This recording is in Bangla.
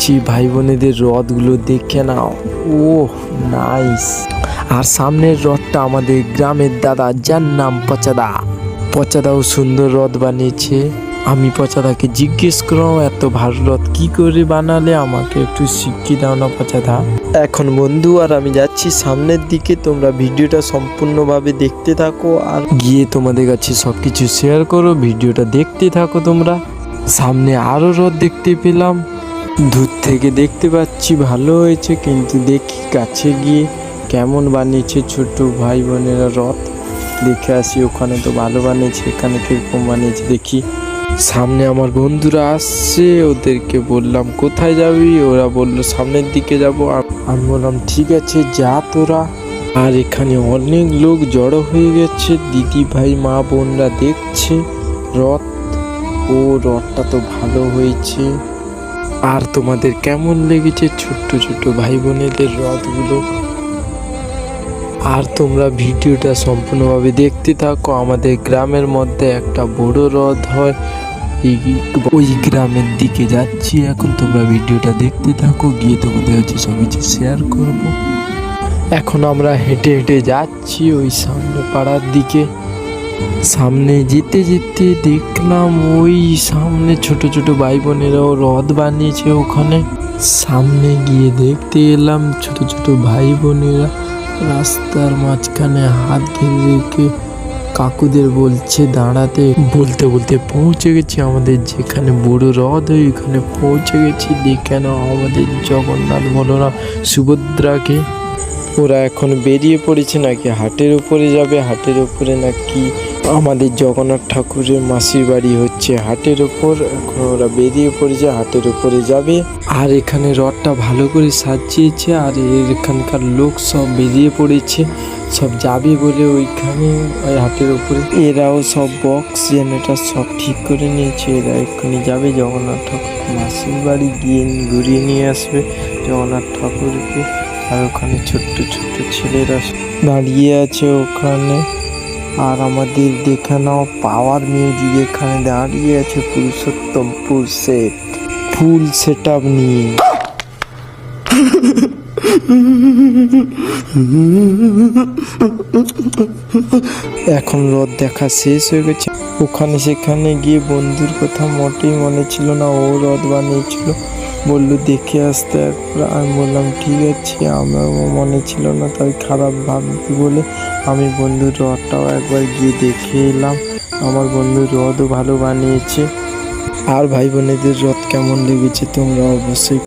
যাচ্ছি ভাই বোনেদের রথগুলো দেখে নাও। ওহ নাইস। আর সামনের রথটা আমাদের গ্রামের দাদা, যার নাম পচাদা। পচাদাও সুন্দর রথ বানিয়েছে। আমি পচাদাকে জিজ্ঞেস করলাম এত ভালো রথ কি করে বানালে, আমাকে একটু শিখিয়ে দাও না পচাদা। এখন বন্ধু আর আমি যাচ্ছি সামনের দিকে, তোমরা ভিডিওটা সম্পূর্ণভাবে দেখতে থাকো আর গিয়ে তোমাদের কাছে সবকিছু শেয়ার করো। ভিডিওটা দেখতে থাকো তোমরা। সামনে আরো রথ দেখতে পেলাম, দূর থেকে দেখতে পাচ্ছি ভালো হয়েছে, কিন্তু দেখি কাছে গিয়ে কেমন বানিয়েছে ছোট ভাই বোনেরা রথ। দেখে আসি, ওখানে তো ভালো বানিয়েছে, এখানে কিরকম বানিয়েছে দেখি। সামনে আমার বন্ধুরা আসছে, ওদেরকে বললাম কোথায় যাবি, ওরা বললো সামনের দিকে যাব। আমি বললাম ঠিক আছে যা তোরা। আর এখানে অনেক লোক জড়ো হয়ে গেছে, দিদি ভাই মা বোনরা দেখছে রথ। ও রথটা তো ভালো হয়েছে। আর তোমাদের কেমন লেগেছে ছোট্ট ছোট্ট ভাই বোনেদের রথগুলো? আর তোমরা ভিডিওটা সম্পূর্ণভাবে দেখতে থাকো। আমাদের গ্রামের মধ্যে একটা বড় রথ হয়, ওই গ্রামের দিকে যাচ্ছি এখন। তোমরা ভিডিওটা দেখতে থাকো, গিয়ে তোমাদের হচ্ছে সব কিছু শেয়ার করবো। এখন আমরা হেঁটে হেঁটে যাচ্ছি ওই সামনে পাড়ার দিকে। সামনে যেতে যেতে দেখলাম ওই সামনে ছোট ছোট ভাই বোনেরাও রথ বানিয়েছে ওখানে। সামনে গিয়ে দেখতে এলাম ছোট ছোট ভাই বোনেরা রাস্তার মাঝখানে হাত ঘিরে রেখে কাকুদের বলছে দাঁড়াতে। বলতে বলতে পৌঁছে গেছি আমাদের যেখানে বড় রথ হয়, ওইখানে পৌঁছে গেছি। দেখে নাও আমাদের জগন্নাথ বলরাম সুভদ্রাকে। ওরা এখন বেরিয়ে পড়েছে নাকি হাটের উপরে যাবে। হাটের উপরে নাকি আমাদের জগন্নাথ ঠাকুরের মাসির বাড়ি হচ্ছে হাটের উপর। এখন ওরা বেরিয়ে পড়েছে, হাটের উপরে যাবে। আর এখানে রথটা ভালো করে সাজিয়েছে, আর এখানকার লোক সব বেরিয়ে পড়েছে, সব যাবে বলে ওইখানে ওই হাটের উপরে। এরাও সব বক্স জেনারেটর সব ঠিক করে নিয়েছে, এরা এক্ষুনি যাবে জগন্নাথ ঠাকুর মাসির বাড়ি, গিয়ে ঘুরিয়ে নিয়ে আসবে জগন্নাথ ঠাকুরকে। আর ওখানে ছোট্ট ছোট্ট ছেলেরা দাঁড়িয়ে আছে ওখানে। আর আমাদের দেখে নাও পাওয়ার মিউজিক এখানে দাঁড়িয়ে আছে Purushottampur set, full set up নিয়ে। এখন রথ দেখা শেষ হয়ে গেছে। ওখানে সেখানে গিয়ে বন্ধুর কথা মোটেই মনে ছিল না, ও রথ বানিয়েছিল, বললো দেখে আসতে একবার। আমি বললাম ঠিক আছে, আমার মনে ছিল না, তাই খারাপ ভাববি বলে আমি বন্ধুর রথটাও একবার গিয়ে দেখে এলাম। আমার বন্ধুর রথও ভালো বানিয়েছে। আর ভাই বোনেদের রথ কেমন লেগেছে তোমরা অবশ্যই